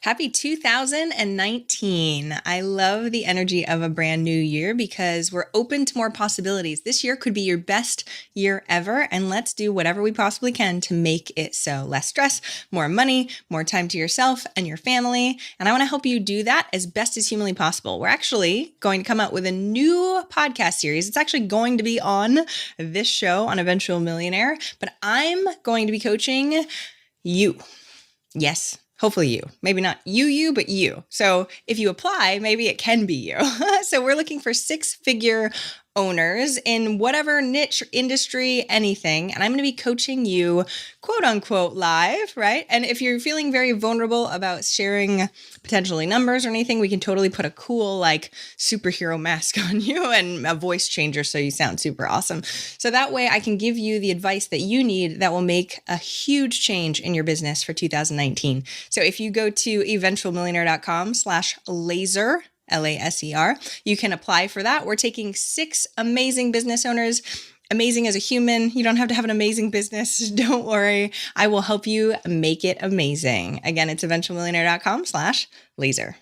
Happy 2019. I love the energy of a brand new year because we're open to more possibilities. This year could be your best year ever, and let's do whatever we possibly can to make it so. Less stress, more money, more time to yourself and your family. And I want to help you do that as best as humanly possible. We're actually going to come out with a new podcast series. It's actually going to be on this show on Eventual Millionaire, but I'm going to be coaching you. Yes. Hopefully you, maybe not you, but you. So if you apply, maybe it can be you. So we're looking for six-figure owners in whatever niche, industry, anything. And I'm going to be coaching you, quote unquote, live, right? And if you're feeling very vulnerable about sharing potentially numbers or anything, we can totally put a cool like superhero mask on you and a voice changer so you sound super awesome. So that way I can give you the advice that you need that will make a huge change in your business for 2019. So if you go to eventualmillionaire.com/laser, LASER. You can apply for that. We're taking 6 amazing business owners, amazing as a human. You don't have to have an amazing business. Don't worry. I will help you make it amazing. Again, it's eventualmillionaire.com/laser.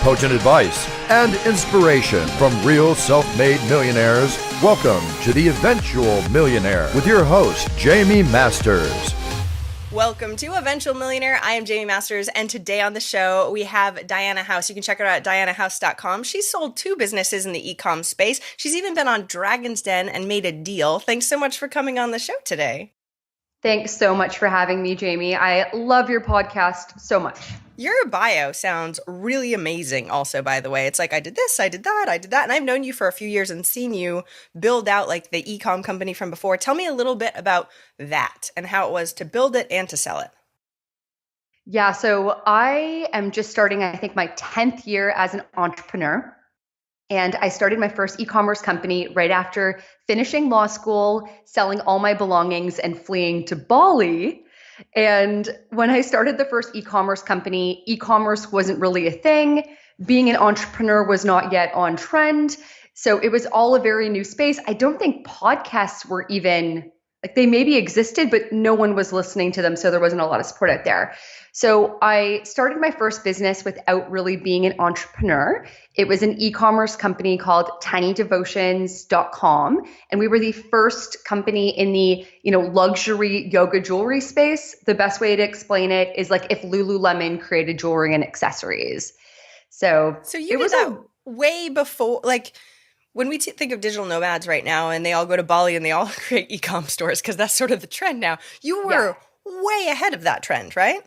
Potent advice and inspiration from real self-made millionaires. Welcome to the Eventual Millionaire with your host, Jaime Masters. Welcome to Eventual Millionaire. I am Jaime Masters, and today on the show, we have Diana House. You can check her out at dianahouse.com. She's sold 2 businesses in the e-com space. She's even been on Dragon's Den and made a deal. Thanks so much for coming on the show today. Thanks so much for having me, Jaime. I love your podcast so much. Your bio sounds really amazing also, by the way. It's like, I did this, I did that, I did that. And I've known you for a few years and seen you build out like the e-com company from before. Tell me a little bit about that and how it was to build it and to sell it. Yeah, so I am just starting, I think, my 10th year as an entrepreneur. And I started my first e-commerce company right after finishing law school, selling all my belongings and fleeing to Bali. And when I started the first e-commerce company, e-commerce wasn't really a thing. Being an entrepreneur was not yet on trend. So it was all a very new space. I don't think podcasts were even, like they maybe existed, but no one was listening to them. So there wasn't a lot of support out there. So I started my first business without really being an entrepreneur. It was an e-commerce company called tinydevotions.com. And we were the first company in the, luxury yoga jewelry space. The best way to explain it is like if Lululemon created jewelry and accessories. So you did that way before, like when we think of digital nomads right now and they all go to Bali and they all create e-com stores because that's sort of the trend now. You were way ahead of that trend, right?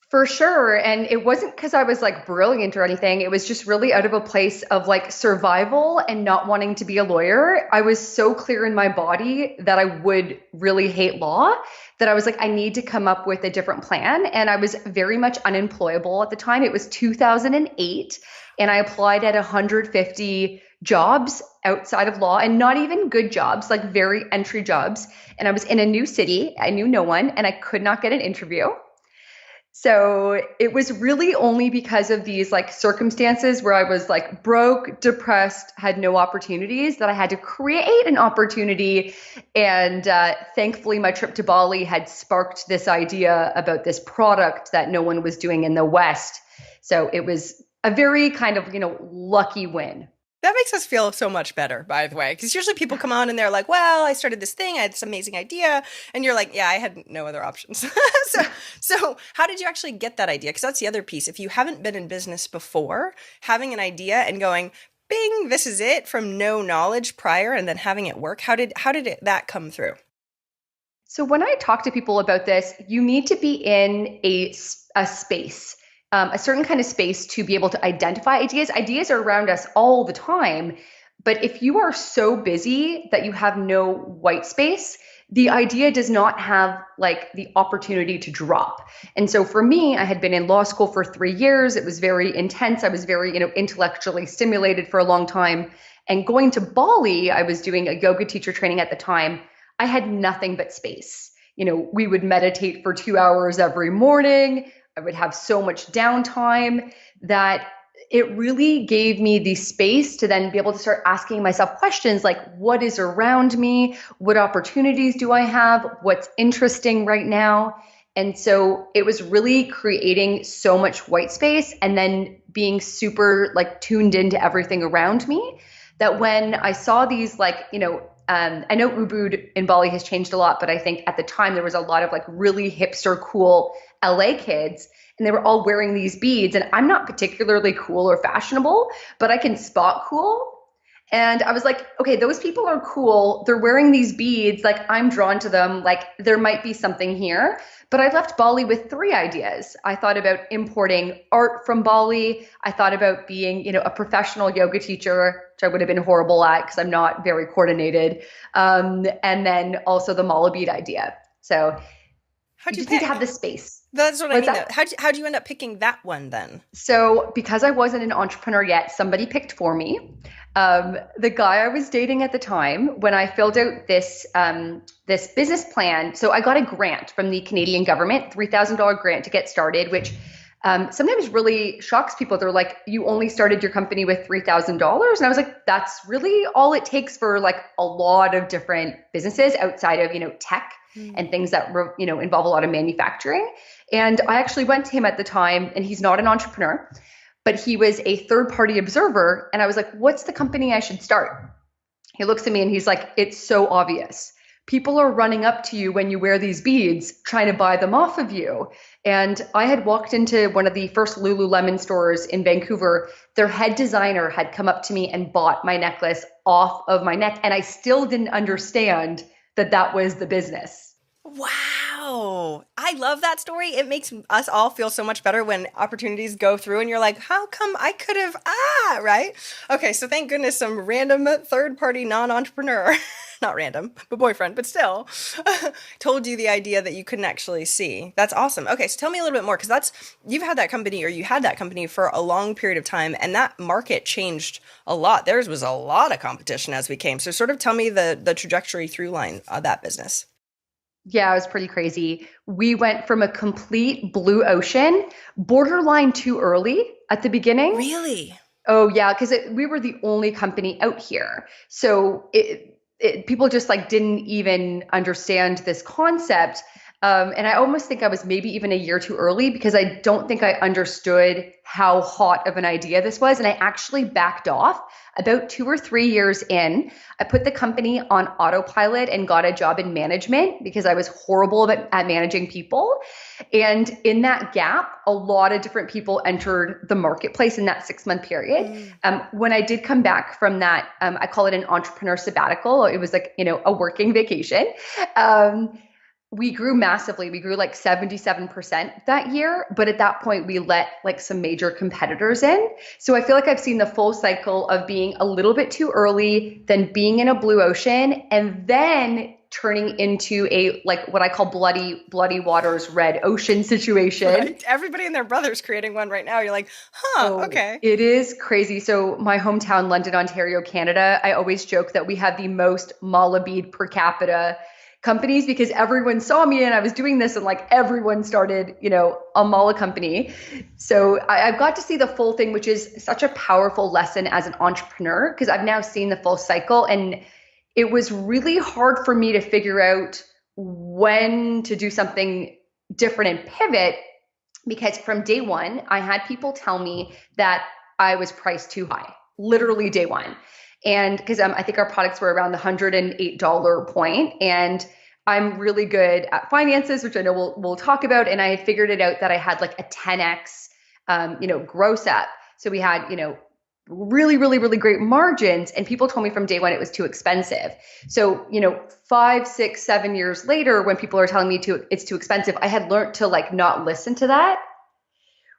For sure. And it wasn't because I was like brilliant or anything. It was just really out of a place of like survival and not wanting to be a lawyer. I was so clear in my body that I would really hate law that I was like, I need to come up with a different plan. And I was very much unemployable at the time. It was 2008. And I applied at 150 jobs outside of law and not even good jobs, like very entry jobs. And I was in a new city. I knew no one and I could not get an interview. So it was really only because of these like circumstances where I was like broke, depressed, had no opportunities that I had to create an opportunity. And thankfully, my trip to Bali had sparked this idea about this product that no one was doing in the West. So it was a very kind of, lucky win. That makes us feel so much better, by the way, because usually people come on and they're like, well, I started this thing. I had this amazing idea. And you're like, yeah, I had no other options. So how did you actually get that idea? Because that's the other piece. If you haven't been in business before, having an idea and going, bing, this is it from no knowledge prior and then having it work. How did that come through? So when I talk to people about this, you need to be in a space. A certain kind of space to be able to identify ideas. Ideas are around us all the time. But if you are so busy that you have no white space, the idea does not have like the opportunity to drop. And so for me, I had been in law school for 3 years. It was very intense. I was very, intellectually stimulated for a long time. And going to Bali, I was doing a yoga teacher training at the time. I had nothing but space. We would meditate for 2 hours every morning. I would have so much downtime that it really gave me the space to then be able to start asking myself questions like, what is around me? What opportunities do I have? What's interesting right now? And so it was really creating so much white space and then being super like tuned into everything around me that when I saw these I know Ubud in Bali has changed a lot, but I think at the time there was a lot of like really hipster, cool LA kids, and they were all wearing these beads. And I'm not particularly cool or fashionable, but I can spot cool. And I was like, okay, those people are cool. They're wearing these beads. Like, I'm drawn to them. Like, there might be something here. But I left Bali with three ideas. I thought about importing art from Bali. I thought about being, a professional yoga teacher, which I would have been horrible at because I'm not very coordinated. And then also the mala bead idea. So How'd you you just need to pick? have the space. That's what I What's mean. that? How'd you end up picking that one then? So because I wasn't an entrepreneur yet, somebody picked for me. The guy I was dating at the time, when I filled out this business plan, so I got a grant from the Canadian government, $3,000 grant to get started, which sometimes really shocks people. They're like, you only started your company with $3,000. And I was like, that's really all it takes for like a lot of different businesses outside of, tech and things that, involve a lot of manufacturing. And I actually went to him at the time, and he's not an entrepreneur, but he was a third-party observer. And I was like, what's the company I should start? He looks at me and he's like, it's so obvious. People are running up to you when you wear these beads, trying to buy them off of you. And I had walked into one of the first Lululemon stores in Vancouver. Their head designer had come up to me and bought my necklace off of my neck. And I still didn't understand that that was the business. Wow. I love that story. It makes us all feel so much better when opportunities go through and you're like, how come I could have, right? Okay, so thank goodness some random third-party non-entrepreneur, not random, but boyfriend, but still, told you the idea that you couldn't actually see. That's awesome. Okay, so tell me a little bit more, because you had that company for a long period of time, and that market changed a lot. Theirs was a lot of competition as we came. So sort of tell me the trajectory through line of that business. Yeah, it was pretty crazy. We went from a complete blue ocean, borderline too early at the beginning. Really? Oh, yeah, because we were the only company out here. So people just like didn't even understand this concept. And I almost think I was maybe even a year too early because I don't think I understood how hot of an idea this was. And I actually backed off about 2 or 3 years in. I put the company on autopilot and got a job in management because I was horrible at managing people. And in that gap, a lot of different people entered the marketplace in that 6-month period. When I did come back from that, I call it an entrepreneur sabbatical. It was like, a working vacation. We grew massively. We grew like 77% that year. But at that point, we let like some major competitors in. So I feel like I've seen the full cycle of being a little bit too early, then being in a blue ocean, and then turning into a like what I call bloody waters, red ocean situation. Right. Everybody and their brother's creating one right now. You're like, okay. It is crazy. So my hometown, London, Ontario, Canada, I always joke that we have the most mala bead per capita companies because everyone saw me and I was doing this and like everyone started, a mala company. So I've got to see the full thing, which is such a powerful lesson as an entrepreneur because I've now seen the full cycle, and it was really hard for me to figure out when to do something different and pivot because from day one, I had people tell me that I was priced too high, literally day one. And because I think our products were around the $108 point, and I'm really good at finances, which I know we'll talk about. And I figured it out that I had like a 10x, gross up. So we had, really, really, really great margins. And people told me from day one it was too expensive. So, 5, 6, 7 years later, when people are telling me it's too expensive, I had learned to like not listen to that,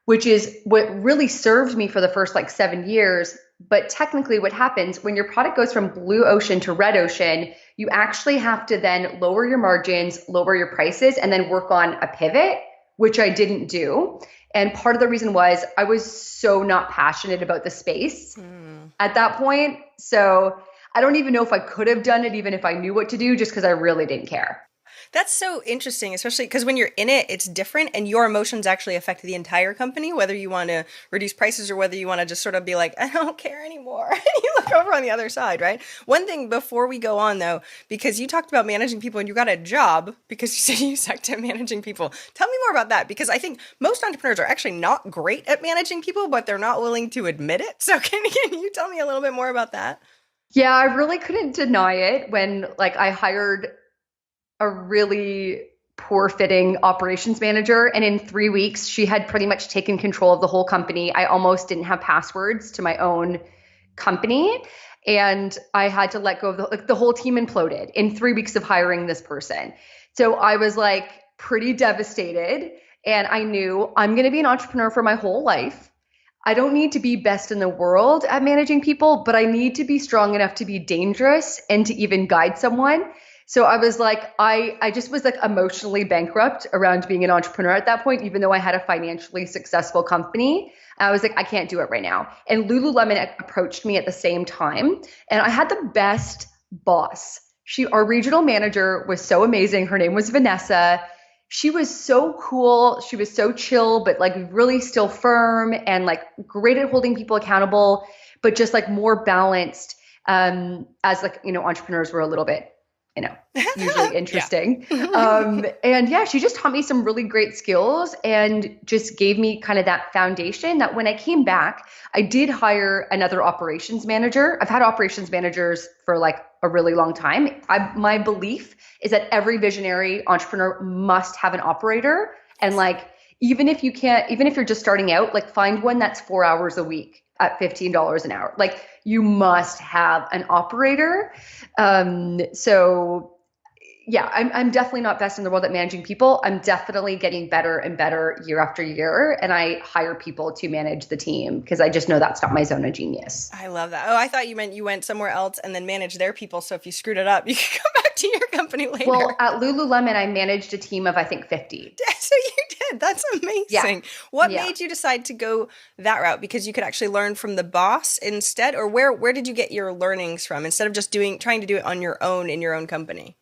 which is what really served me for the first like 7 years. But technically what happens when your product goes from blue ocean to red ocean, you actually have to then lower your margins, lower your prices, and then work on a pivot, which I didn't do. And part of the reason was I was so not passionate about the space at that point. So I don't even know if I could have done it, even if I knew what to do, just because I really didn't care. That's so interesting, especially because when you're in it, it's different and your emotions actually affect the entire company, whether you want to reduce prices or whether you want to just sort of be like, I don't care anymore. You look over on the other side, right? One thing before we go on though, because you talked about managing people and you got a job because you said you sucked at managing people. Tell me more about that, because I think most entrepreneurs are actually not great at managing people, but they're not willing to admit it. So can you tell me a little bit more about that? Yeah, I really couldn't deny it when like I hired a really poor fitting operations manager. And in 3 weeks, she had pretty much taken control of the whole company. I almost didn't have passwords to my own company. And I had to let go of the whole team imploded in 3 weeks of hiring this person. So I was like pretty devastated. And I knew I'm going to be an entrepreneur for my whole life. I don't need to be best in the world at managing people, but I need to be strong enough to be dangerous and to even guide someone. So I was like, I just was like emotionally bankrupt around being an entrepreneur at that point, even though I had a financially successful company. I was like, I can't do it right now. And Lululemon approached me at the same time. And I had the best boss. Our regional manager was so amazing. Her name was Vanessa. She was so cool. She was so chill, but like really still firm and like great at holding people accountable, but just like more balanced, as like, entrepreneurs were a little bit, usually interesting. And yeah, she just taught me some really great skills and just gave me kind of that foundation that when I came back, I did hire another operations manager. I've had operations managers for like a really long time. My belief is that every visionary entrepreneur must have an operator. And like, even if you're just starting out, like find one that's 4 hours a week at $15 an hour. Like you must have an operator. So yeah, I'm definitely not best in the world at managing people. I'm definitely getting better and better year after year. And I hire people to manage the team because I just know that's not my zone of genius. I love that. Oh, I thought you meant you went somewhere else and then managed their people. So if you screwed it up, you could come back to your company later. Well, at Lululemon, I managed a team of, I think, 50. So you did. That's amazing. Yeah. What made you decide to go that route? Because you could actually learn from the boss instead? Or where did you get your learnings from instead of just trying to do it on your own in your own company?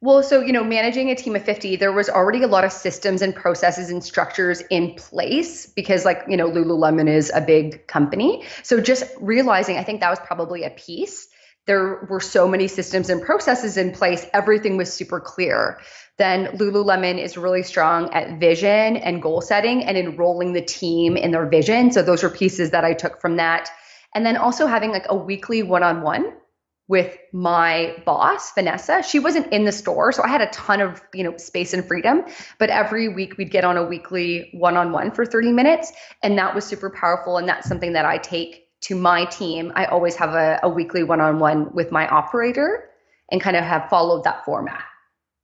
Well, so, managing a team of 50, there was already a lot of systems and processes and structures in place because like, Lululemon is a big company. So just realizing, I think that was probably a piece. There were so many systems and processes in place. Everything was super clear. Then Lululemon is really strong at vision and goal setting and enrolling the team in their vision. So those are pieces that I took from that. And then also having like a weekly one-on-one with my boss, Vanessa. She wasn't in the store, so I had a ton of, space and freedom, but every week we'd get on a weekly one-on-one for 30 minutes. And that was super powerful. And that's something that I take to my team. I always have a weekly one-on-one with my operator and kind of have followed that format.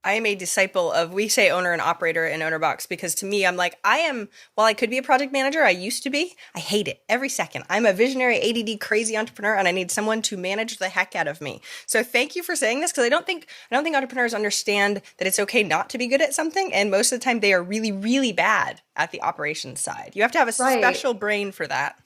I am a disciple of, we say owner and operator in OwnerBox, because to me, I'm like, while I could be a project manager, I used to be, I hate it every second. I'm a visionary, ADD, crazy entrepreneur, and I need someone to manage the heck out of me. So thank you for saying this, because I don't think entrepreneurs understand that it's okay not to be good at something. And most of the time they are really, really bad at the operations side. You have to have a special brain for that.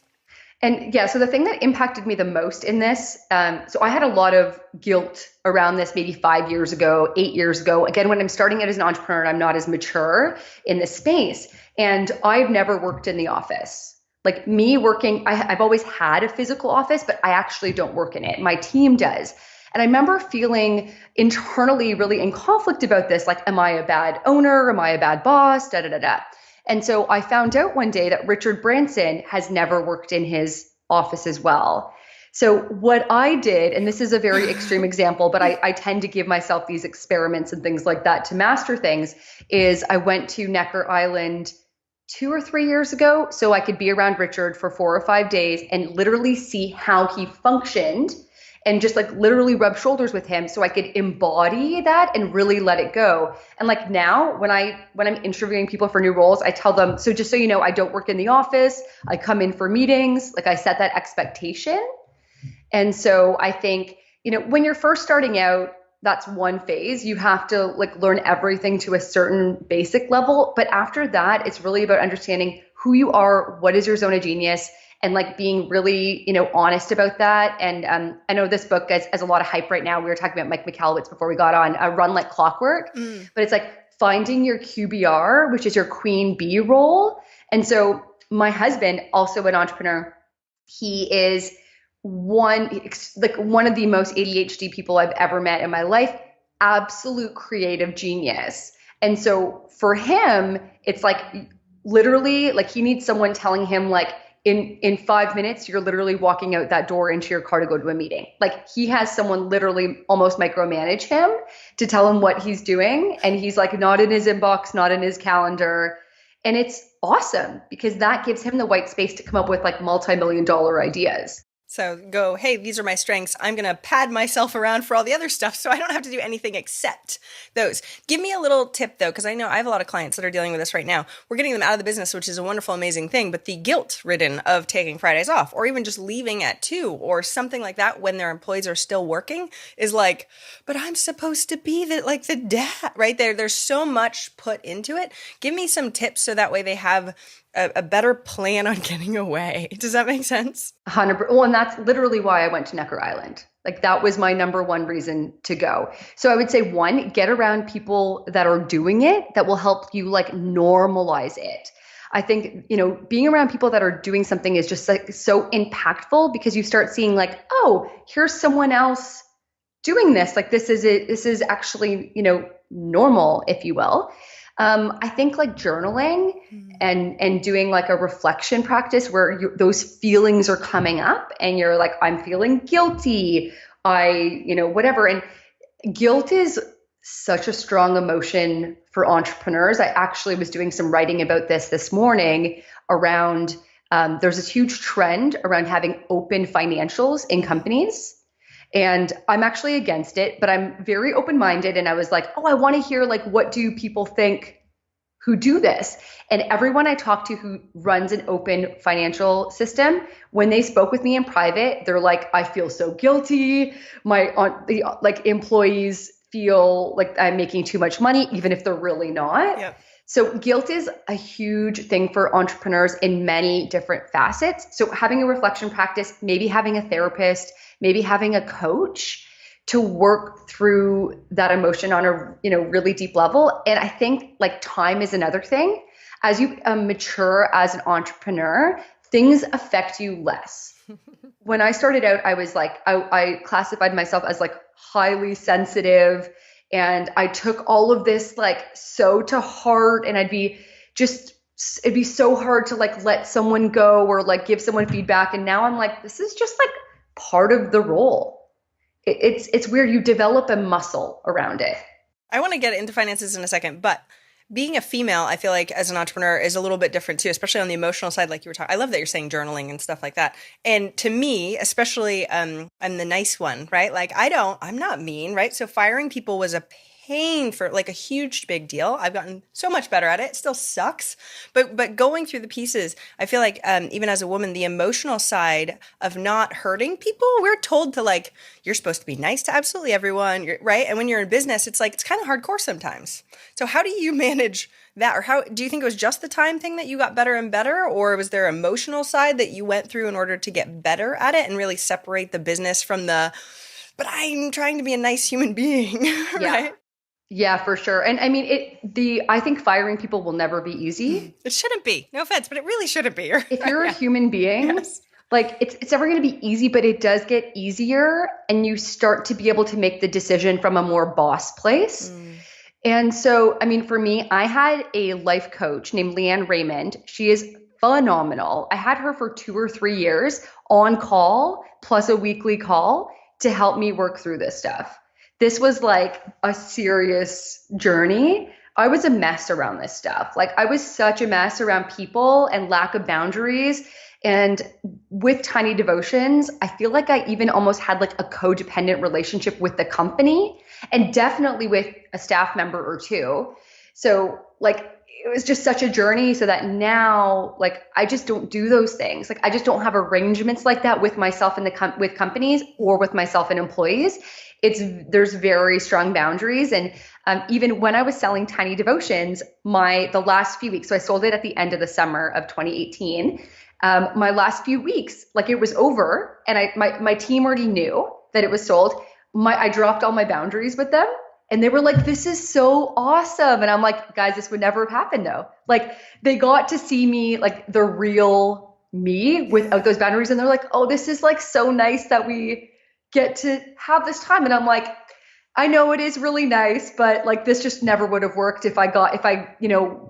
And yeah, so the thing that impacted me the most in this, so I had a lot of guilt around this maybe 5 years ago, 8 years ago. Again, when I'm starting out as an entrepreneur, I'm not as mature in this space. And I've never worked in the office. Like me working, I've always had a physical office, but I actually don't work in it. My team does. And I remember feeling internally really in conflict about this. Like, am I a bad owner? Am I a bad boss? Da, da, da, da. And so I found out one day that Richard Branson has never worked in his office as well. So what I did, and this is a very extreme example, but I tend to give myself these experiments and things like that to master things, is I went to Necker Island 2 or 3 years ago so I could be around Richard for 4 or 5 days and literally see how he functioned and just like literally rub shoulders with him so I could embody that and really let it go. And like now when I'm interviewing people for new roles, I tell them, so just so you know, I don't work in the office. I come in for meetings. Like I set that expectation. And so I think, when you're first starting out, that's one phase. You have to like learn everything to a certain basic level. But after that, it's really about understanding who you are, what is your zone of genius, and like being really, honest about that. And I know this book has a lot of hype right now. We were talking about Mike Michalowicz before we got on, Run Like Clockwork, but it's like finding your QBR, which is your queen bee role. And so my husband, also an entrepreneur, he is one of the most ADHD people I've ever met in my life, absolute creative genius. And so for him, it's like literally like he needs someone telling him like in 5 minutes, you're literally walking out that door into your car to go to a meeting. Like he has someone literally almost micromanage him to tell him what he's doing. And he's like not in his inbox, not in his calendar. And it's awesome because that gives him the white space to come up with like multi-million-dollar ideas. So go, hey, these are my strengths. I'm going to pad myself around for all the other stuff so I don't have to do anything except those. Give me a little tip though, because I know I have a lot of clients that are dealing with this right now. We're getting them out of the business, which is a wonderful, amazing thing. But the guilt ridden of taking Fridays off or even just leaving at 2 or something like that when their employees are still working is like, but I'm supposed to be the dad right there. There's so much put into it. Give me some tips so that way they have a better plan on getting away. Does that make sense? 100%. Well, and that's literally why I went to Necker Island. Like that was my number one reason to go. So I would say 1, get around people that are doing it that will help you like normalize it. I think, being around people that are doing something is just like so impactful because you start seeing like, oh, here's someone else doing this. Like this is actually, normal, if you will. I think like journaling and doing like a reflection practice where those feelings are coming up and you're like, I'm feeling guilty. Whatever. And guilt is such a strong emotion for entrepreneurs. I actually was doing some writing about this morning around, there's this huge trend around having open financials in companies. And I'm actually against it, but I'm very open-minded. And I was like, I want to hear like, what do people think who do this? And everyone I talk to who runs an open financial system, when they spoke with me in private, they're like, I feel so guilty. The employees feel like I'm making too much money, even if they're really not. Yep. So guilt is a huge thing for entrepreneurs in many different facets. So having a reflection practice, maybe having a therapist, maybe having a coach to work through that emotion on a really deep level. And I think like time is another thing. As you mature as an entrepreneur, things affect you less. When I started out, I was like, I classified myself as like highly sensitive. And I took all of this like so to heart, and it'd be so hard to like let someone go or like give someone feedback. And now I'm like, this is just like part of the role. It's weird. You develop a muscle around it. I want to get into finances in a second, but being a female, I feel like as an entrepreneur is a little bit different too, especially on the emotional side, like you were talking. I love that you're saying journaling and stuff like that. And to me, especially, I'm the nice one, right? Like I'm not mean, right? So firing people was a pain for like a huge big deal. I've gotten so much better at it. It still sucks, but going through the pieces, I feel like even as a woman, the emotional side of not hurting people, we're told to like, you're supposed to be nice to absolutely everyone, right? And when you're in business, it's like, it's kind of hardcore sometimes. So how do you manage that? Or how do you think it was just the time thing that you got better and better? Or was there emotional side that you went through in order to get better at it and really separate the business from but I'm trying to be a nice human being, right? Yeah, for sure. And I mean, I think firing people will never be easy. It shouldn't be. No offense, but it really shouldn't be. If you're a human being, yes. Like it's never going to be easy, but it does get easier. And you start to be able to make the decision from a more boss place. And so, I mean, for me, I had a life coach named Leanne Raymond. She is phenomenal. I had her for 2 or 3 years on call, plus a weekly call to help me work through this stuff. This was like a serious journey. I was a mess around this stuff. Like I was such a mess around people and lack of boundaries. And with Tiny Devotions, I feel like I even almost had like a codependent relationship with the company and definitely with a staff member or two. So like it was just such a journey so that now like I just don't do those things. Like I just don't have arrangements like that with myself and with companies or with myself and employees. there's very strong boundaries. And even when I was selling Tiny Devotions, the last few weeks, so I sold it at the end of the summer of 2018. My last few weeks, like it was over, and my team already knew that it was sold. I dropped all my boundaries with them, and they were like, "This is so awesome." And I'm like, "Guys, this would never have happened though." Like they got to see me, like the real me without those boundaries, and they're like, "Oh, this is like so nice that we get to have this time." And I'm like, I know it is really nice, but like this just never would have worked if I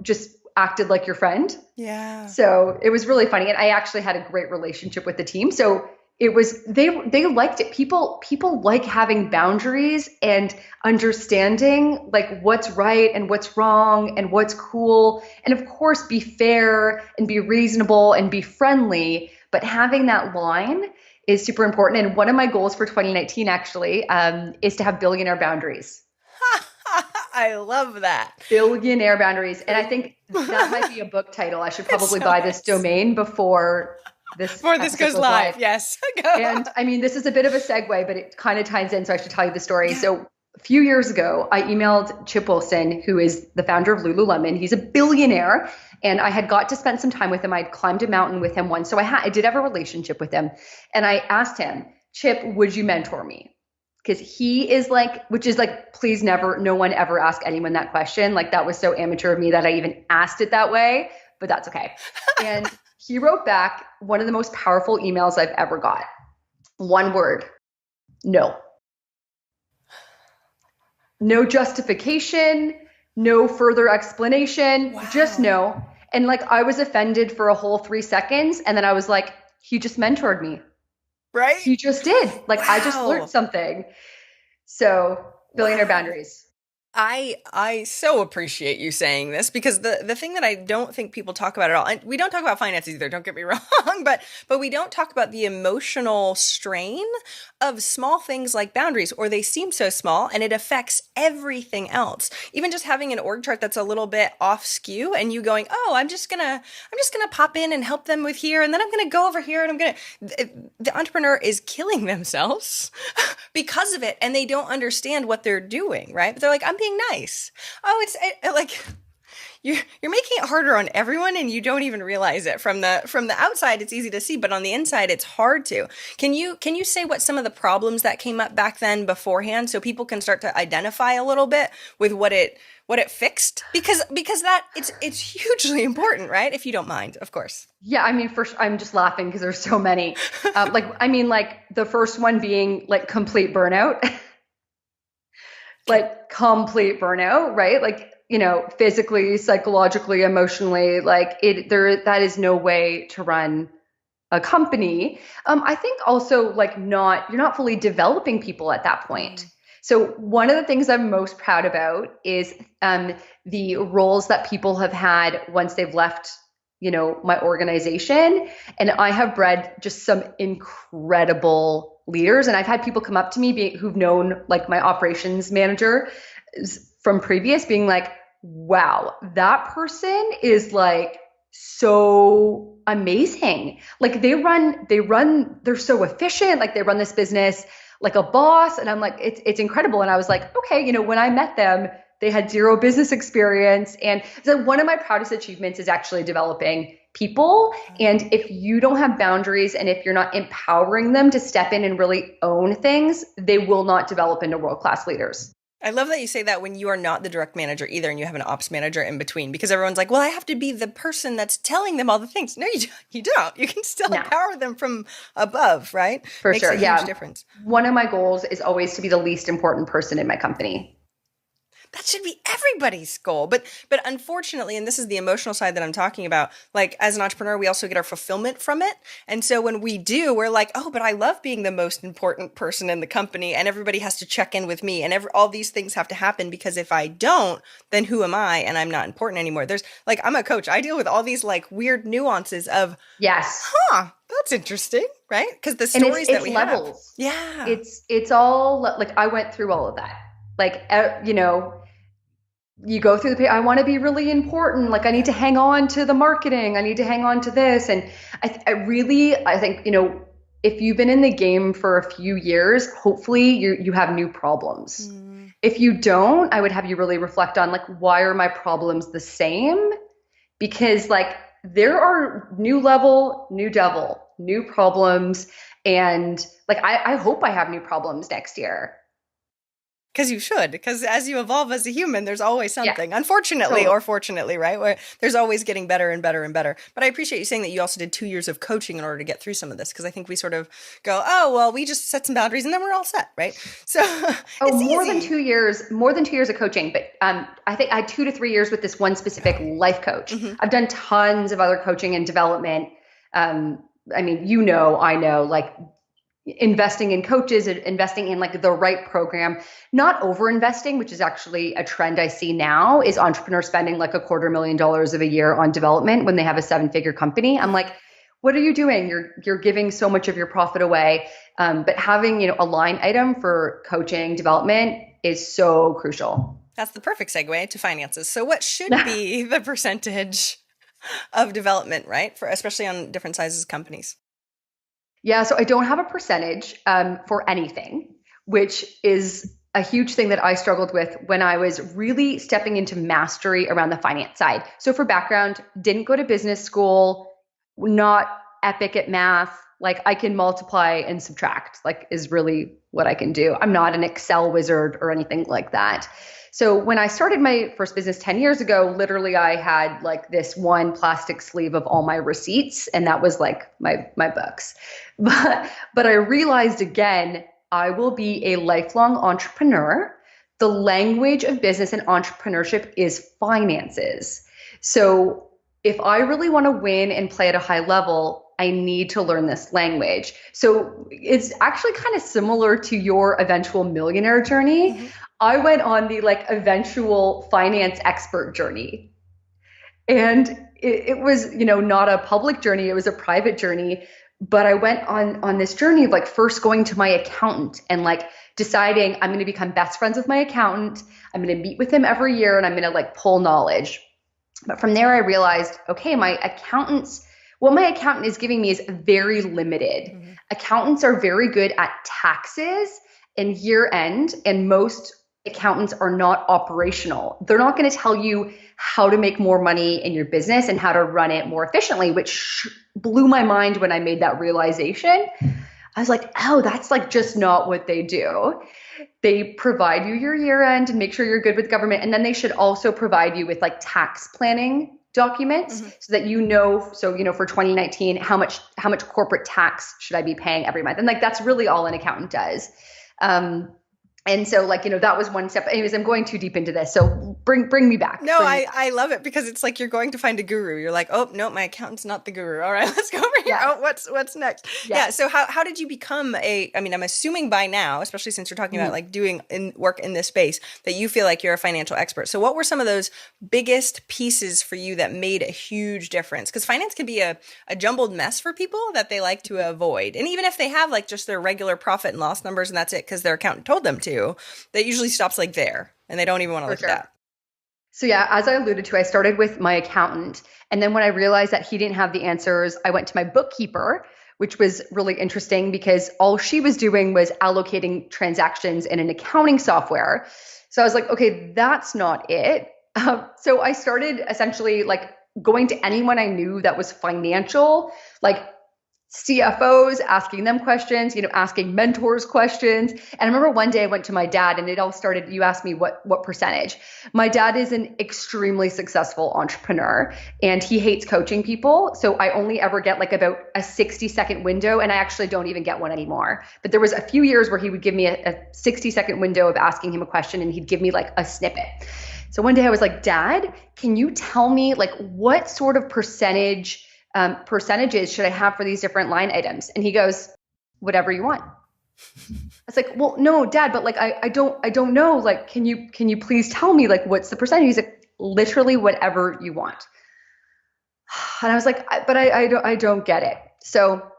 just acted like your friend. Yeah. So it was really funny. And I actually had a great relationship with the team. So it was, they liked it. People like having boundaries and understanding like what's right and what's wrong and what's cool. And of course, be fair and be reasonable and be friendly, but having that line is super important. And one of my goals for 2019 actually is to have billionaire boundaries. I love that. Billionaire boundaries. And I think that might be a book title. I should probably buy this domain before this goes live. Yes. And I mean, this is a bit of a segue, but it kind of ties in. So I should tell you the story. Yeah. So a few years ago, I emailed Chip Wilson, who is the founder of Lululemon. He's a billionaire. And I had got to spend some time with him. I'd climbed a mountain with him once. So I did have a relationship with him. And I asked him, Chip, would you mentor me? Because he is like, which is like, please never, no one ever ask anyone that question. Like that was so amateur of me that I even asked it that way, but that's okay. And he wrote back one of the most powerful emails I've ever got. One word, no. No justification, no further explanation, just no. And like, I was offended for a whole 3 seconds. And then I was like, he just mentored me. Right? He just did. Like, I just learned something. So billionaire boundaries. I so appreciate you saying this, because the thing that I don't think people talk about at all, and we don't talk about finances either, don't get me wrong, but we don't talk about the emotional strain of small things like boundaries, or they seem so small and it affects everything else. Even just having an org chart that's a little bit off skew and you going, "Oh, I'm just gonna pop in and help them with here, and then I'm gonna go over here and the entrepreneur is killing themselves because of it, and they don't understand what they're doing, right? But they're like, "I'm being nice." Oh, it's like you're making it harder on everyone, and you don't even realize it. From the outside, it's easy to see, but on the inside, it's hard to. Can you say what some of the problems that came up back then beforehand, so people can start to identify a little bit with what it fixed? Because that it's hugely important, right? If you don't mind, of course. Yeah, I mean, first, I'm just laughing because there's so many. Like the first one being like complete burnout. Like complete burnout, right? Like, physically, psychologically, emotionally, like that is no way to run a company. I think also like you're not fully developing people at that point. So one of the things I'm most proud about is the roles that people have had once they've left, my organization. And I have bred just some incredible leaders. And I've had people come up to me who've known like my operations manager from previous, being like, "Wow, that person is like so amazing. Like they're so efficient. Like they run this business like a boss." And I'm like, it's incredible. And I was like, okay, when I met them, they had zero business experience. And so one of my proudest achievements is actually developing people. And if you don't have boundaries, and if you're not empowering them to step in and really own things, they will not develop into world-class leaders. I love that you say that when you are not the direct manager either, and you have an ops manager in between, because everyone's like, "Well, I have to be the person that's telling them all the things." No, you don't. You can still empower them from above, right? For sure. Makes a huge difference. One of my goals is always to be the least important person in my company. That should be everybody's goal. But unfortunately, and this is the emotional side that I'm talking about, like as an entrepreneur, we also get our fulfillment from it. And so when we do, we're like, "Oh, but I love being the most important person in the company, and everybody has to check in with me, and all these things have to happen, because if I don't, then who am I? And I'm not important anymore." There's like, I'm a coach. I deal with all these like weird nuances of, yes, that's interesting, right? Because the stories that we levels. Have. Yeah. It's all like, I went through all of that. Like, you go through I want to be really important. Like I need to hang on to the marketing. I need to hang on to this. And I think, if you've been in the game for a few years, hopefully you have new problems. If you don't, I would have you really reflect on like, why are my problems the same? Because like there are new level, new devil, new problems. And like, I hope I have new problems next year. Because you should, because as you evolve as a human, there's always something, Yeah, unfortunately totally. or fortunately, right? Where there's always getting better and better and better. But I appreciate you saying that you also did 2 years of coaching in order to get through some of this, because I think we sort of go, oh, well, we just set some boundaries and then we're all set, right? So Oh, it's easy. more than 2 years of coaching, but I think I had 2 to 3 years with this one specific life coach. Mm-hmm. I've done tons of other coaching and development. I mean, I know, like investing in coaches, investing in like the right program, not over investing, which is actually a trend I see now, is entrepreneurs spending like $250,000 of a year on development when they have a 7-figure company. I'm like, what are you doing? You're giving so much of your profit away. But having, a line item for coaching development is so crucial. That's the perfect segue to finances. So what should be the percentage of development, right? For especially on different sizes of companies. Yeah, so I don't have a percentage for anything, which is a huge thing that I struggled with when I was really stepping into mastery around the finance side. So for background, didn't go to business school, not epic at math. Like I can multiply and subtract, like is really what I can do. I'm not an Excel wizard or anything like that. So when I started my first business 10 years ago, literally I had like this one plastic sleeve of all my receipts, and that was like my books. But I realized again, I will be a lifelong entrepreneur. The language of business and entrepreneurship is finances. So if I really want to win and play at a high level, I need to learn this language. So it's actually kind of similar to your eventual millionaire journey. Mm-hmm. I went on the like eventual finance expert journey. And it was, not a public journey, it was a private journey. But I went on this journey of like first going to my accountant and like deciding I'm going to become best friends with my accountant. I'm going to meet with him every year and I'm going to like pull knowledge. But from there, I realized, okay, what my accountant is giving me is very limited. Mm-hmm. Accountants are very good at taxes and year end, and most accountants are not operational. They're not going to tell you how to make more money in your business and how to run it more efficiently, which blew my mind when I made that realization. I was like, oh, that's like just not what they do. They provide you your year end and make sure you're good with government. And then they should also provide you with like tax planning documents, mm-hmm. so that for 2019, how much corporate tax should I be paying every month? And like, that's really all an accountant does. And so that was one step. Anyways, I'm going too deep into this. So bring me back. No, I love it because it's like you're going to find a guru. You're like, oh, no, my accountant's not the guru. All right, let's go over here. Yeah. Oh, what's next? Yeah. So how did you become I'm assuming by now, especially since you're talking about like doing work in this space, that you feel like you're a financial expert. So what were some of those biggest pieces for you that made a huge difference? Because finance can be a jumbled mess for people that they like to avoid. And even if they have like just their regular profit and loss numbers and that's it because their accountant told them to, that usually stops like there and they don't even want to look at that. So yeah, as I alluded to, I started with my accountant. And then when I realized that he didn't have the answers, I went to my bookkeeper, which was really interesting because all she was doing was allocating transactions in an accounting software. So I was like, okay, that's not it. So I started essentially like going to anyone I knew that was financial, like CFOs, asking them questions, asking mentors questions. And I remember one day I went to my dad and it all started, you asked me what percentage. My dad is an extremely successful entrepreneur and he hates coaching people. So I only ever get like about a 60-second window, and I actually don't even get one anymore. But there was a few years where he would give me a 60-second window of asking him a question and he'd give me like a snippet. So one day I was like, Dad, can you tell me like what sort of percentages should I have for these different line items? And he goes, whatever you want. I was like, well, no, Dad, but like, I don't know. Like, can you please tell me like, what's the percentage? He's like, literally whatever you want. And I was like, but I don't get it. So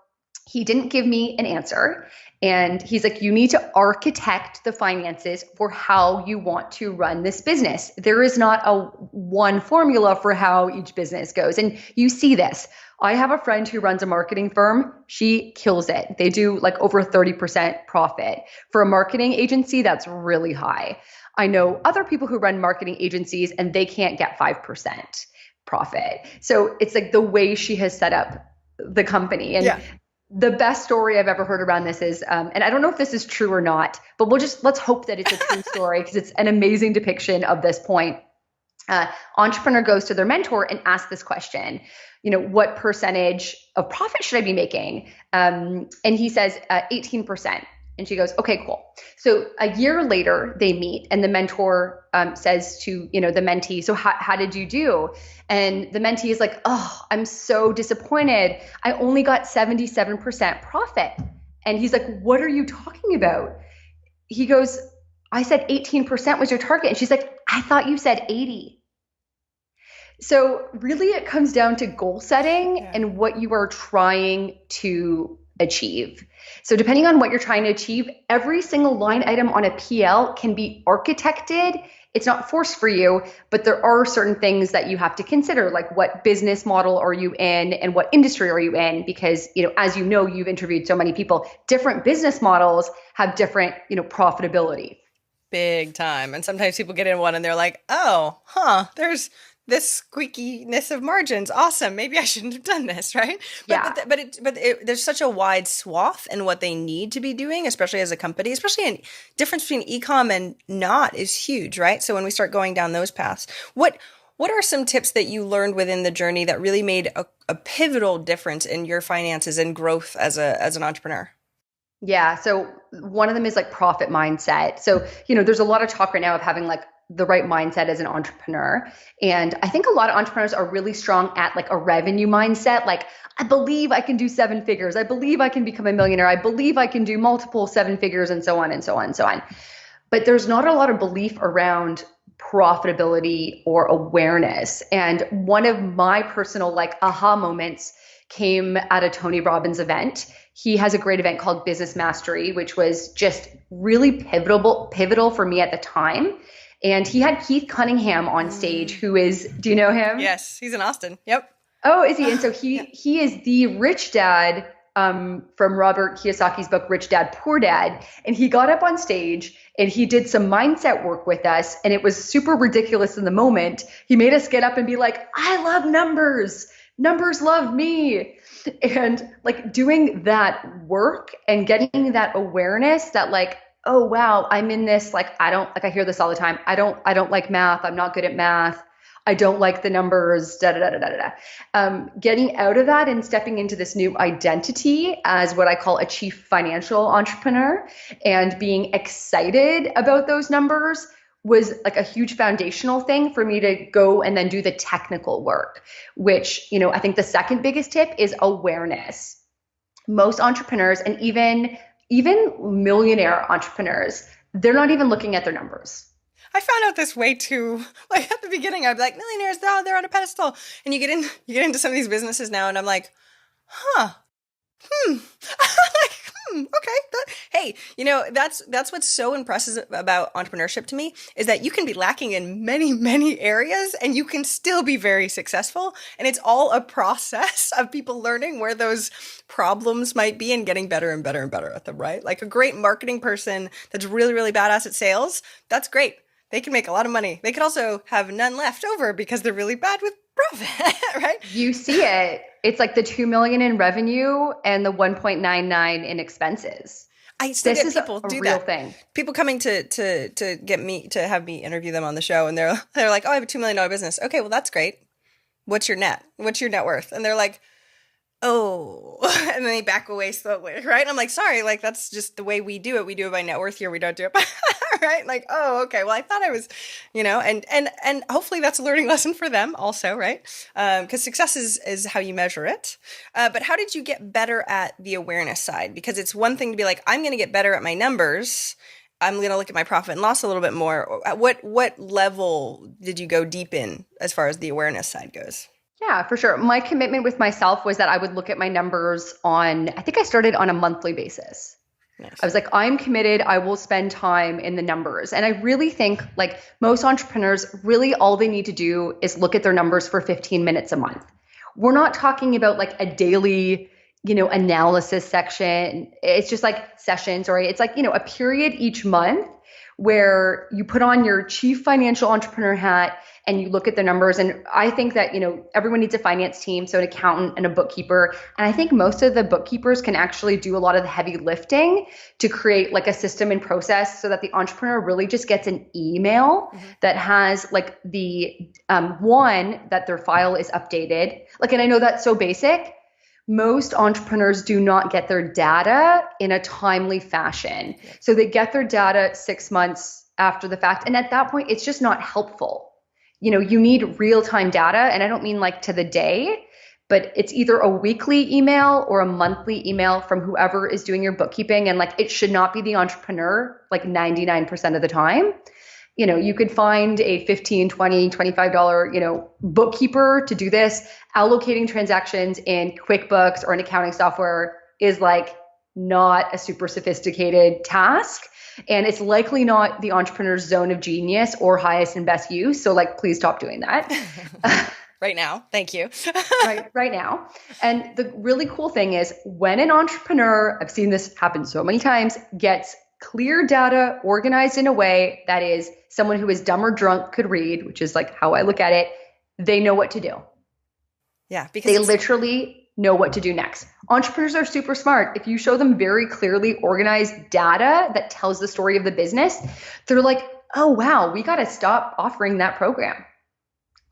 He didn't give me an answer. And he's like, you need to architect the finances for how you want to run this business. There is not a one formula for how each business goes. And you see this. I have a friend who runs a marketing firm. She kills it. They do like over 30% profit. For a marketing agency, that's really high. I know other people who run marketing agencies and they can't get 5% profit. So it's like the way she has set up the company. And the best story I've ever heard around this is, and I don't know if this is true or not, but let's hope that it's a true story because it's an amazing depiction of this point. Entrepreneur goes to their mentor and asks this question, what percentage of profit should I be making? And he says 18%. And she goes, okay, cool. So a year later they meet and the mentor says to, the mentee, so how did you do? And the mentee is like, oh, I'm so disappointed. I only got 77% profit. And he's like, what are you talking about? He goes, I said 18% was your target. And she's like, I thought you said 80. So really it comes down to goal setting and what you are trying to achieve. So depending on what you're trying to achieve, every single line item on a PL can be architected. It's not forced for you, but there are certain things that you have to consider, like what business model are you in and what industry are you in? Because, as you've interviewed so many people, different business models have different, profitability. Big time. And sometimes people get in one and they're like, there's this squeakiness of margins. Awesome. Maybe I shouldn't have done this, right? But there's such a wide swath in what they need to be doing, especially as a company, especially in difference between e-com and not is huge, right? So when we start going down those paths, what are some tips that you learned within the journey that really made a pivotal difference in your finances and growth as an entrepreneur? Yeah. So one of them is like profit mindset. So, there's a lot of talk right now of having like the right mindset as an entrepreneur. And I think a lot of entrepreneurs are really strong at like a revenue mindset. Like, I believe I can do 7 figures. I believe I can become a millionaire. I believe I can do multiple 7 figures and so on and so on and so on. But there's not a lot of belief around profitability or awareness. And one of my personal like aha moments came at a Tony Robbins event. He has a great event called Business Mastery, which was just really pivotal for me at the time. And he had Keith Cunningham on stage, who is, do you know him? Yes, he's in Austin. Yep. Oh, is he? And so he is the rich dad from Robert Kiyosaki's book, Rich Dad, Poor Dad. And he got up on stage and he did some mindset work with us. And it was super ridiculous in the moment. He made us get up and be like, I love numbers. Numbers love me. And like doing that work and getting that awareness that like, oh, wow, I'm in this, like, I hear this all the time. I don't like math. I'm not good at math. I don't like the numbers, Getting out of that and stepping into this new identity as what I call a chief financial entrepreneur and being excited about those numbers was like a huge foundational thing for me to go and then do the technical work, which, I think the second biggest tip is awareness. Most entrepreneurs and even millionaire entrepreneurs, they're not even looking at their numbers. I found out this way too. Like at the beginning, I'd be like, millionaires, they're on a pedestal. And you get into some of these businesses now, and I'm like, okay. Hey, that's what's so impressive about entrepreneurship to me is that you can be lacking in many, many areas and you can still be very successful. And it's all a process of people learning where those problems might be and getting better and better and better at them, right? Like a great marketing person that's really, really badass at sales, that's great. They can make a lot of money. They could also have none left over because they're really bad with profit, right? You see it. It's like the 2 million in revenue and the 1.99 in expenses. I still this get is people a do real that. thing. People coming to get me to have me interview them on the show, and they're like, "Oh, I have a $2 million business." Okay, well that's great. What's your net? What's your net worth? And they're like, "Oh," and then they back away slowly, right? And I'm like, "Sorry, like that's just the way we do it. We do it by net worth here. We don't do it by." Right? Like, oh, okay. Well, I thought I was, and hopefully that's a learning lesson for them also, right? Because success is how you measure it. But how did you get better at the awareness side? Because it's one thing to be like, I'm going to get better at my numbers. I'm going to look at my profit and loss a little bit more. At what level did you go deep in as far as the awareness side goes? Yeah, for sure. My commitment with myself was that I would look at my numbers I think I started on a monthly basis. Nice. I was like, I'm committed. I will spend time in the numbers. And I really think like most entrepreneurs, really all they need to do is look at their numbers for 15 minutes a month. We're not talking about like a daily, analysis section. It's just like sessions, or it's like, a period each month where you put on your chief financial entrepreneur hat and you look at the numbers. And I think that, everyone needs a finance team, so an accountant and a bookkeeper. And I think most of the bookkeepers can actually do a lot of the heavy lifting to create like a system and process so that the entrepreneur really just gets an email that has like the one, that their file is updated. Like, and I know that's so basic. Most entrepreneurs do not get their data in a timely fashion. So they get their data 6 months after the fact. And at that point, it's just not helpful. You need real-time data. And I don't mean like to the day, but it's either a weekly email or a monthly email from whoever is doing your bookkeeping. And like, it should not be the entrepreneur like 99% of the time. You could find a $15, $20, $25, bookkeeper to do this. Allocating transactions in QuickBooks or an accounting software is like not a super sophisticated task. And it's likely not the entrepreneur's zone of genius or highest and best use. So like, please stop doing that. Right now. Thank you. right now. And the really cool thing is when an entrepreneur, I've seen this happen so many times, gets clear data organized in a way that is someone who is dumb or drunk could read, which is like how I look at it, they know what to do. Yeah, because they literally know what to do next. Entrepreneurs are super smart. If you show them very clearly organized data that tells the story of the business, they're like, oh, wow, we got to stop offering that program.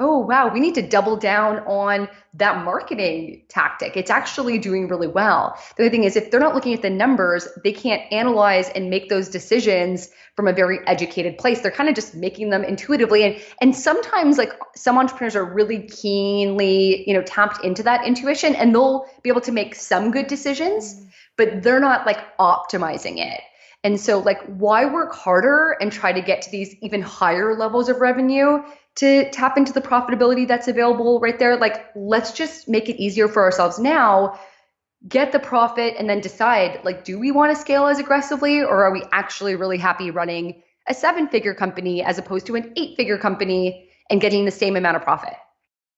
Oh, wow, we need to double down on that marketing tactic. It's actually doing really well. The other thing is, if they're not looking at the numbers, they can't analyze and make those decisions from a very educated place. They're kind of just making them intuitively. And sometimes like some entrepreneurs are really keenly, tapped into that intuition, and they'll be able to make some good decisions, but they're not like optimizing it. And so like, why work harder and try to get to these even higher levels of revenue to tap into the profitability that's available right there? Like, let's just make it easier for ourselves now, get the profit, and then decide, like, do we want to scale as aggressively, or are we actually really happy running a 7-figure company as opposed to an 8-figure company and getting the same amount of profit?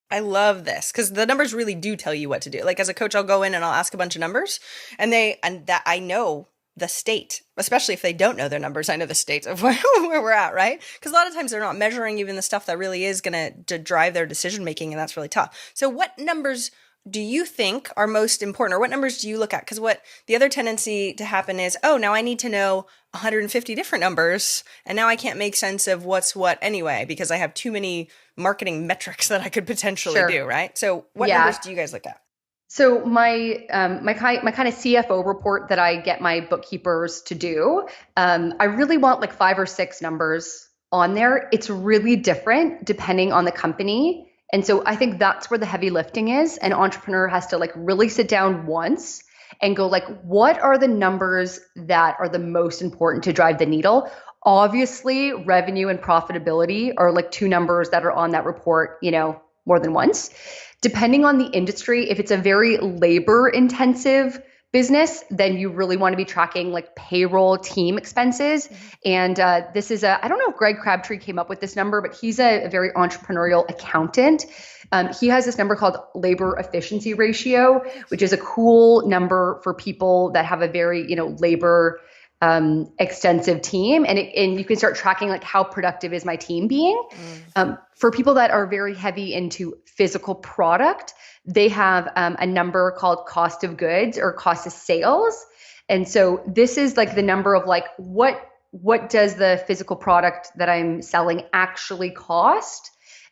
I love this because the numbers really do tell you what to do. Like as a coach, I'll go in and I'll ask a bunch of numbers, and that I know the state, especially if they don't know their numbers. I know the states of where we're at, right? Because a lot of times they're not measuring even the stuff that really is going to drive their decision making, and that's really tough. So what numbers do you think are most important, or what numbers do you look at? Because what the other tendency to happen is, oh, now I need to know 150 different numbers, and now I can't make sense of what's what anyway because I have too many marketing metrics that I could potentially do, right? So what numbers do you guys look at? So my kind of CFO report that I get my bookkeepers to do, I really want like 5 or 6 numbers on there. It's really different depending on the company. And so I think that's where the heavy lifting is. An entrepreneur has to like really sit down once and go like, what are the numbers that are the most important to drive the needle? Obviously, revenue and profitability are like 2 numbers that are on that report, more than once. Depending on the industry, if it's a very labor intensive business, then you really want to be tracking like payroll team expenses. And this is I don't know if Greg Crabtree came up with this number, but he's a very entrepreneurial accountant. He has this number called labor efficiency ratio, which is a cool number for people that have a very, labor extensive team, and you can start tracking like how productive is my team being. For people that are very heavy into physical product, they have a number called cost of goods or cost of sales. And so this is like the number of like what does the physical product that I'm selling actually cost?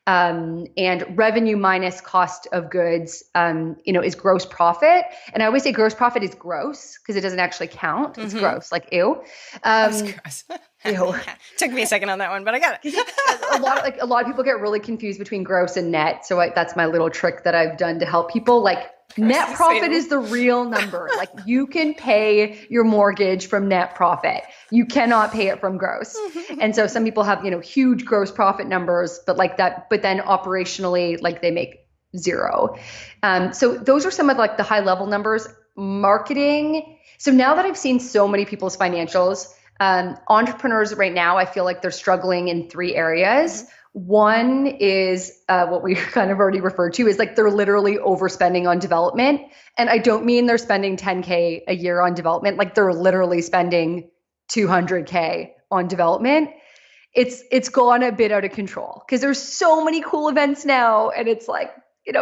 And revenue minus cost of goods, is gross profit. And I always say gross profit is gross because it doesn't actually count. It's gross, like ew. That's gross. Ew. Took me a second on that one, but I got it. a lot of people get really confused between gross and net. So that's my little trick that I've done to help people. Like net profit is the real number. Like you can pay your mortgage from net profit. You cannot pay it from gross. And so some people have, huge gross profit numbers, but then operationally, like they make zero. So those are some of like the high level numbers. Marketing. So now that I've seen so many people's financials, entrepreneurs right now, I feel like they're struggling in three areas. One is what we kind of already referred to is like they're literally overspending on development. And I don't mean they're spending 10K a year on development. Like they're literally spending 200K on development. It's gone a bit out of control because there's so many cool events now. And it's like,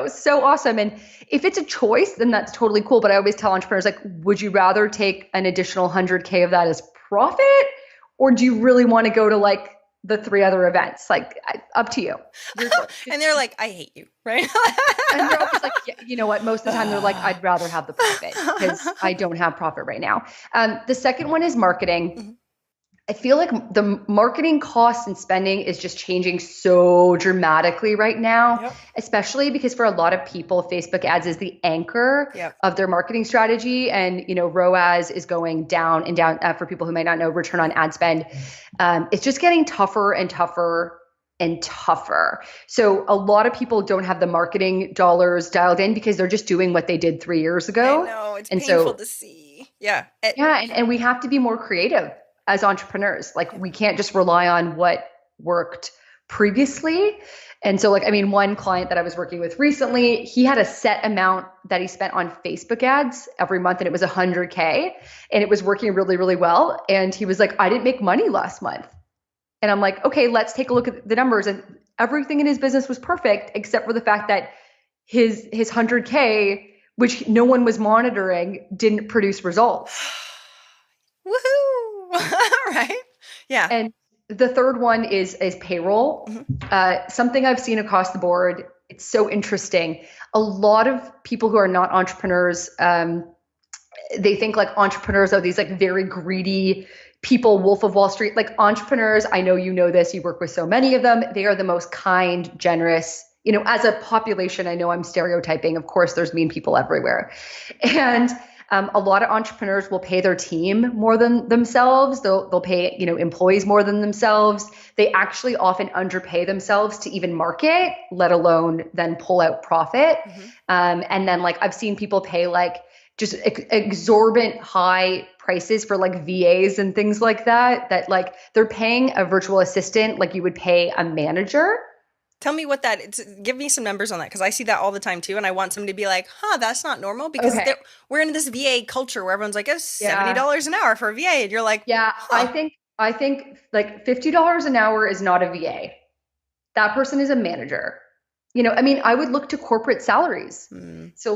so awesome. And if it's a choice, then that's totally cool. But I always tell entrepreneurs, like, would you rather take an additional 100K of that as profit? Or do you really want to go to like the three other events? Like, up to you. And they're like, I hate you, right? And they're always like, yeah, you know what? Most of the time they're like, I'd rather have the profit because I don't have profit right now. The second one is marketing. I feel like the marketing costs and spending is just changing so dramatically right now, especially because for a lot of people, Facebook ads is the anchor of their marketing strategy. And, ROAS is going down and down for people who might not know return on ad spend. It's just getting tougher and tougher and tougher. So a lot of people don't have the marketing dollars dialed in because they're just doing what they did 3 years ago. I know, it's painful to see. Yeah. And we have to be more creative as entrepreneurs. Like we can't just rely on what worked previously. And so one client that I was working with recently, he had a set amount that he spent on Facebook ads every month and it was 100K and it was working really, really well. And he was like, I didn't make money last month. And I'm like, okay, let's take a look at the numbers. And everything in his business was perfect except for the fact that his 100K, which no one was monitoring, didn't produce results. Woohoo! Right? Yeah. And the third one is payroll. Something I've seen across the board. It's so interesting. A lot of people who are not entrepreneurs, they think like entrepreneurs are these like very greedy people, Wolf of Wall Street. Like entrepreneurs, I know you know this, you work with so many of them. They are the most kind, generous, as a population. I know I'm stereotyping. Of course, there's mean people everywhere. And a lot of entrepreneurs will pay their team more than themselves. They'll pay, employees more than themselves. They actually often underpay themselves to even market, let alone then pull out profit. And then I've seen people pay just exorbitant high prices for VAs and things like that they're paying a virtual assistant like you would pay a manager. Tell me what give me some numbers on that because I see that all the time too. And I want somebody to be like, that's not normal because we're in this VA culture where everyone's like, it's $70 an hour for a VA. And you're like, I think $50 an hour is not a VA. That person is a manager. I would look to corporate salaries. So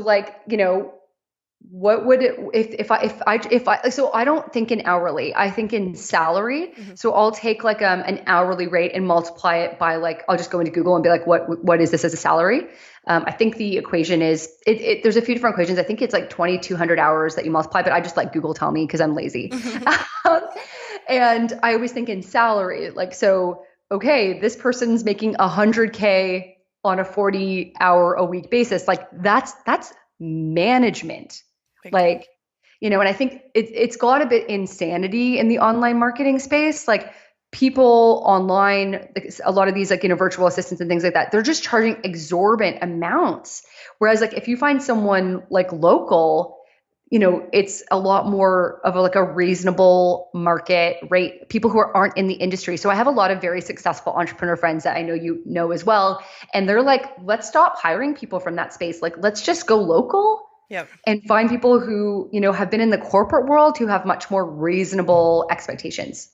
what would it, if I, so I don't think in hourly, I think in salary. So I'll take an hourly rate and multiply it by I'll just go into Google and be like, what is this as a salary? I think the equation is, there's a few different equations. I think it's 2,200 hours that you multiply, but I just let Google tell me because I'm lazy. And I always think in salary, okay, this person's making 100K on a 40-hour a week basis. That's management. And I think it's got a bit insanity in the online marketing space. People online, a lot of these virtual assistants and things like that, they're just charging exorbitant amounts. Whereas if you find someone local, it's a lot more of a reasonable market rate, people who aren't in the industry. So I have a lot of very successful entrepreneur friends that I know you know as well. And they're like, let's stop hiring people from that space. Let's just go local. And find people who, have been in the corporate world who have much more reasonable expectations.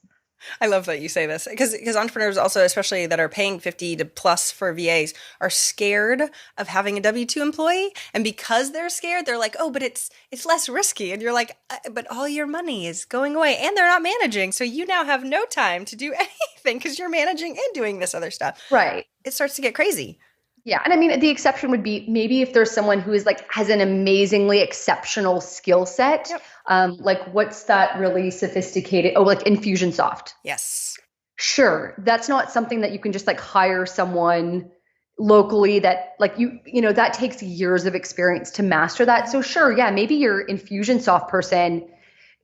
I love that you say this because entrepreneurs also, especially that are paying 50 to plus for VAs, are scared of having a W-2 employee. And because they're scared, they're like, oh, but it's less risky. And you're like, but all your money is going away and they're not managing. So you now have no time to do anything because you're managing and doing this other stuff. Right. It starts to get crazy. Yeah. And the exception would be maybe if there's someone who is has an amazingly exceptional skill set. What's that really sophisticated? Oh, Infusionsoft. Yes. Sure. That's not something that you can just hire someone locally that that takes years of experience to master that. So sure. Yeah. Maybe your Infusionsoft person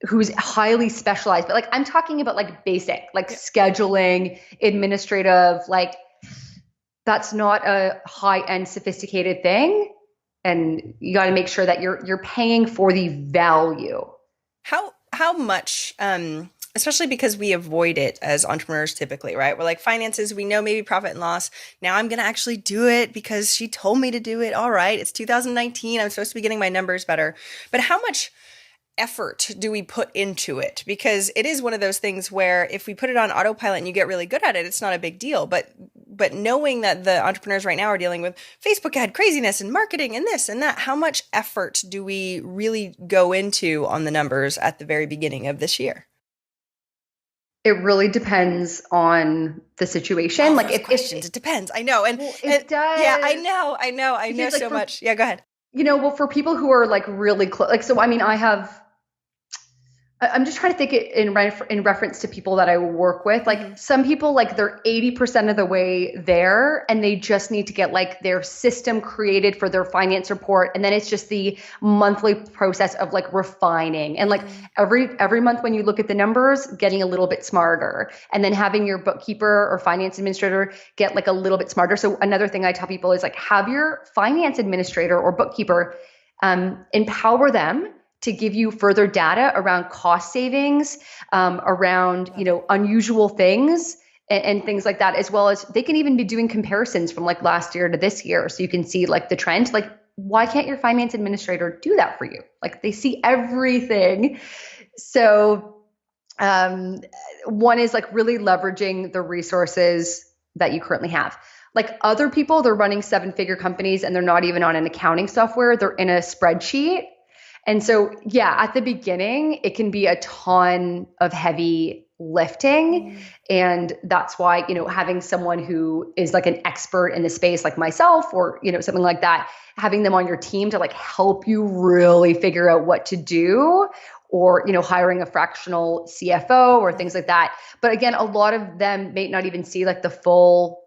who's highly specialized, but I'm talking about basic, scheduling, administrative, that's not a high-end sophisticated thing. And you got to make sure that you're paying for the value. How much, especially because we avoid it as entrepreneurs typically, right? We're like, finances, we know maybe profit and loss. Now I'm going to actually do it because she told me to do it. All right, it's 2019. I'm supposed to be getting my numbers better. But how much effort do we put into it? Because it is one of those things where if we put it on autopilot and you get really good at it, it's not a big deal. But knowing that the entrepreneurs right now are dealing with Facebook ad craziness and marketing and this and that, how much effort do we really go into on the numbers at the very beginning of this year? It really depends on the situation. Like if questions, it depends. I know. And it does. Yeah, I know so much. Yeah, go ahead. Well, for people who are like really close, like, so, I mean, I'm just trying to think it in reference to people that I work with. Like some people, like they're 80% of the way there and they just need to get like their system created for their finance report. And then it's just the monthly process of like refining and like every month when you look at the numbers, getting a little bit smarter and then having your bookkeeper or finance administrator get like a little bit smarter. So another thing I tell people is like have your finance administrator or bookkeeper empower them to give you further data around cost savings, around, unusual things and things like that, as well as they can even be doing comparisons from like last year to this year. So you can see like the trend, like why can't your finance administrator do that for you? Like they see everything. So one is like really leveraging the resources that you currently have. Like other people, they're running 7-figure companies and they're not even on an accounting software. They're in a spreadsheet. And so, yeah, at the beginning, it can be a ton of heavy lifting. And that's why, having someone who is like an expert in the space like myself or, something like that, having them on your team to like help you really figure out what to do or, hiring a fractional CFO or things like that. But again, a lot of them may not even see like the full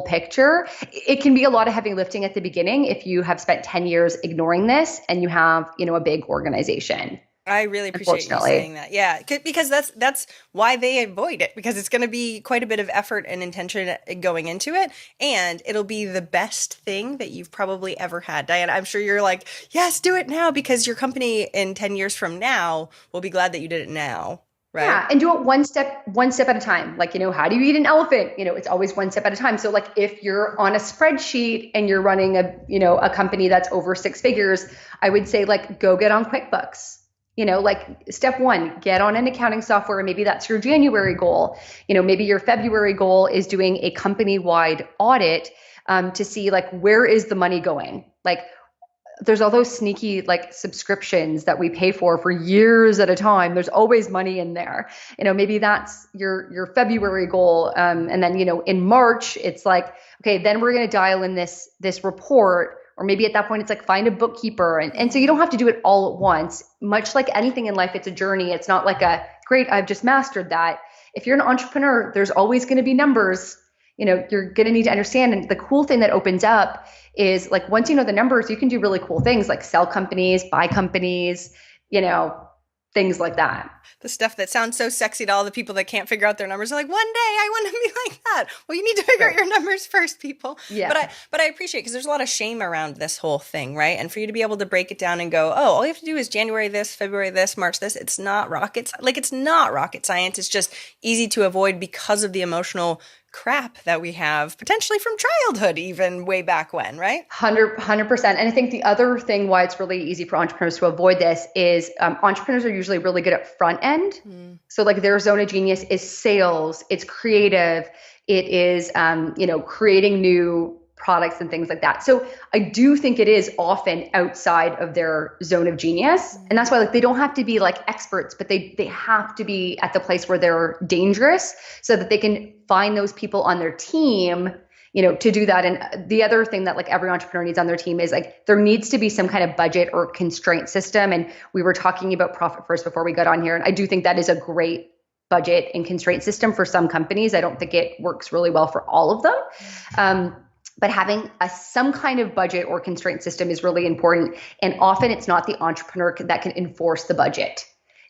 picture. It can be a lot of heavy lifting at the beginning if you have spent 10 years ignoring this and you have, a big organization. I really appreciate you saying that. Yeah, because that's why they avoid it, because it's going to be quite a bit of effort and intention going into it, and it'll be the best thing that you've probably ever had. Diana, I'm sure you're like, yes, do it now, because your company in 10 years from now will be glad that you did it now. Right. Yeah. And do it one step at a time. Like, how do you eat an elephant? It's always one step at a time. So like if you're on a spreadsheet and you're running a company that's over 6 figures, I would say like, go get on QuickBooks. Like step 1, get on an accounting software. Maybe that's your January goal. Maybe your February goal is doing a company-wide audit to see like, where is the money going? Like, there's all those sneaky like subscriptions that we pay for years at a time. There's always money in there. Maybe that's your February goal. And then, in March, it's like, okay, then we're going to dial in this report. Or maybe at that point, it's like find a bookkeeper. And so you don't have to do it all at once. Much like anything in life, it's a journey. It's not like great, I've just mastered that. If you're an entrepreneur, there's always going to be numbers. You're going to need to understand. And the cool thing that opens up is like, once you know the numbers, you can do really cool things like sell companies, buy companies, things like that. The stuff that sounds so sexy to all the people that can't figure out their numbers are like, one day I want to be like that. Well, you need to figure out your numbers first, people. Yeah. But I appreciate it because there's a lot of shame around this whole thing, right? And for you to be able to break it down and go, oh, all you have to do is January this, February this, March this. It's not rocket science. It's just easy to avoid because of the emotional crap that we have potentially from childhood, even way back when, right? 100%. And I think the other thing why it's really easy for entrepreneurs to avoid this is entrepreneurs are usually really good at front end. So like their zone of genius is sales, it's creative, it is, creating new products and things like that. So I do think it is often outside of their zone of genius. And that's why like they don't have to be like experts, but they have to be at the place where they're dangerous so that they can find those people on their team, to do that. And the other thing that like every entrepreneur needs on their team is like there needs to be some kind of budget or constraint system. And we were talking about profit first before we got on here. And I do think that is a great budget and constraint system for some companies. I don't think it works really well for all of them. But having some kind of budget or constraint system is really important. And often it's not the entrepreneur that can enforce the budget.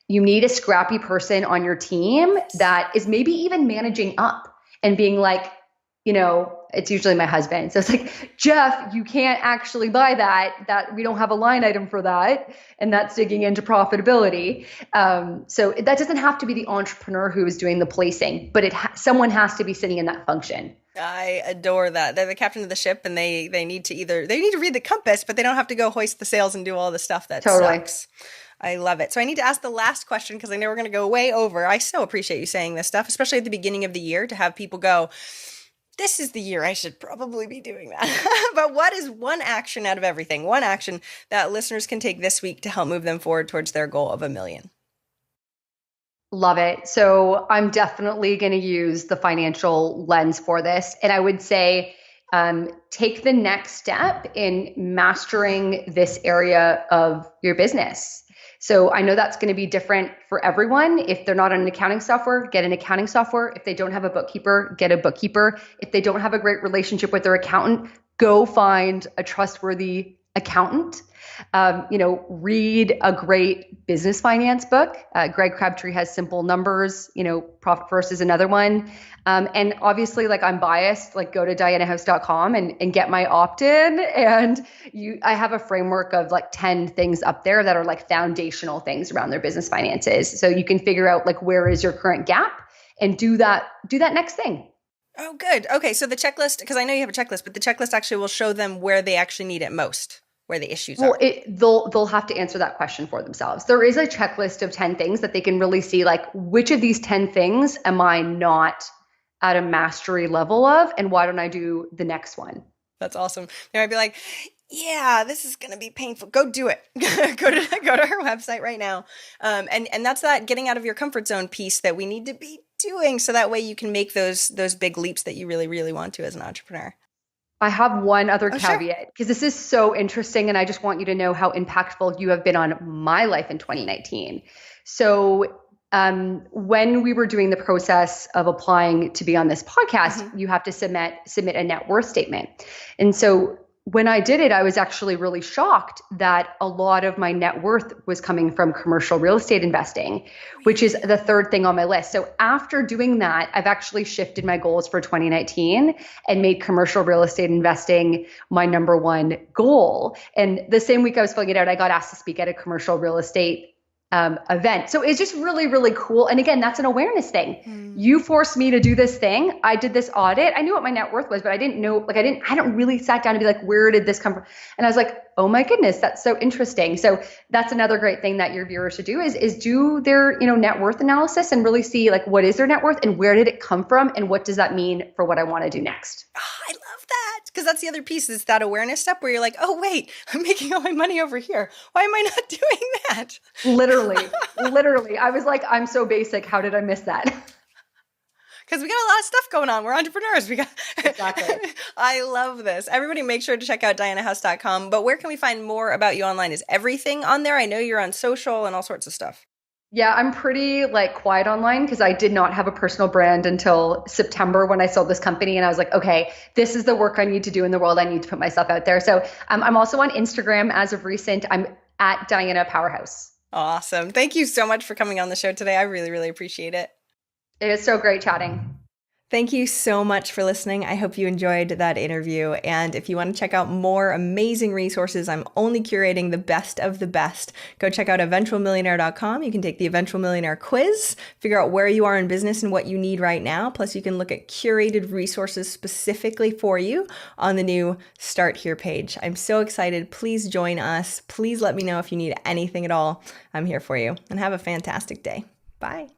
You need a scrappy person on your team that is maybe even managing up and being like, it's usually my husband. So it's like, Jeff, you can't actually buy that we don't have a line item for that. And that's digging into profitability. So that doesn't have to be the entrepreneur who is doing the placing, but someone has to be sitting in that function. I adore that. They're the captain of the ship, and they need to read the compass, but they don't have to go hoist the sails and do all the stuff that sucks. I love it. So I need to ask the last question because I know we're going to go way over. I so appreciate you saying this stuff, especially at the beginning of the year, to have people go, this is the year I should probably be doing that. But what is one action out of everything, one action that listeners can take this week to help move them forward towards their goal of 1 million? Love it. So I'm definitely going to use the financial lens for this. And I would say, take the next step in mastering this area of your business. So I know that's going to be different for everyone. If they're not on an accounting software, get an accounting software. If they don't have a bookkeeper, get a bookkeeper. If they don't have a great relationship with their accountant, go find a trustworthy accountant. Read a great business finance book. Greg Crabtree has Simple Numbers, Profit First is another one. And obviously, like, I'm biased, like, go to dianahouse.com and get my opt-in. And I have a framework of like 10 things up there that are like foundational things around their business finances. So you can figure out like, where is your current gap and do that next thing. Oh, good. Okay. So the checklist, because I know you have a checklist, but the checklist actually will show them where they actually need it most, where the issues are. They'll have to answer that question for themselves. There is a checklist of 10 things that they can really see, like, which of these 10 things am I not at a mastery level of, and why don't I do the next one? That's awesome. They might be like, yeah, this is going to be painful. Go do it. go to her website right now. And that's that getting out of your comfort zone piece that we need to be doing. So that way you can make those big leaps that you really, really want to as an entrepreneur. I have one other caveat, because this is so interesting, and I just want you to know how impactful you have been on my life in 2019. So when we were doing the process of applying to be on this podcast, you have to submit a net worth statement. And so when I did it, I was actually really shocked that a lot of my net worth was coming from commercial real estate investing, which is the third thing on my list. So after doing that, I've actually shifted my goals for 2019 and made commercial real estate investing my number one goal. And the same week I was filling it out, I got asked to speak at a commercial real estate event. So it's just really, really cool. And again, that's an awareness thing. You forced me to do this thing. I did this audit. I knew what my net worth was, but I didn't know, like, I hadn't really sat down and be like, where did this come from? And I was like, oh my goodness, that's so interesting. So that's another great thing that your viewers should do is do their, net worth analysis and really see, like, what is their net worth and where did it come from? And what does that mean for what I want to do next? Oh, I love that. Because that's the other piece, is that awareness step where you're like, oh, wait, I'm making all my money over here. Why am I not doing that? Literally. I was like, I'm so basic. How did I miss that? Because we got a lot of stuff going on. We're entrepreneurs. Exactly. I love this. Everybody make sure to check out dianahouse.com. But where can we find more about you online? Is everything on there? I know you're on social and all sorts of stuff. Yeah, I'm pretty quiet online because I did not have a personal brand until September when I sold this company. And I was like, okay, this is the work I need to do in the world. I need to put myself out there. So I'm also on Instagram as of recent. I'm at Diana Powerhouse. Awesome. Thank you so much for coming on the show today. I really, really appreciate it. It was so great chatting. Thank you so much for listening. I hope you enjoyed that interview. And if you want to check out more amazing resources, I'm only curating the best of the best. Go check out eventualmillionaire.com. You can take the Eventual Millionaire quiz, figure out where you are in business and what you need right now. Plus, you can look at curated resources specifically for you on the new Start Here page. I'm so excited. Please join us. Please let me know if you need anything at all. I'm here for you. And have a fantastic day. Bye.